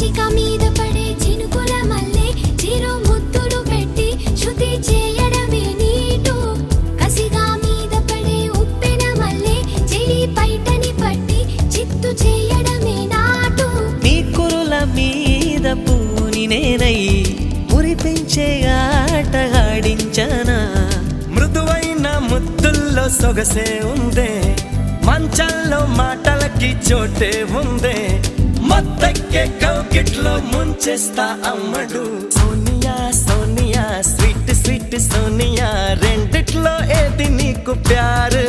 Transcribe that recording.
పచ్చిక మీద పడే చినుకుల మల్లె చిరు ముద్దులు పెట్టి శృతి చేయడమే నీటు కసిగా మీద పడే ఉప్పెన మల్లె చెలి పైటని పట్టి చిత్తు చేయడమే నాటు నీ కురుల మీద పూని నేనై మురిపించే ఆట ఆడించనా మృదువైన ముద్దుల్లో సొగసే ఉందే మంచంలో మాటలకి చోటే ఉందే మత్తెక్కే కౌకిట్లో ముంచేస్తా అమ్మడు సోనియా సోనియా స్వీట్ స్వీట్ సోనియా రెండిట్లో ఏది నీకు ప్యారు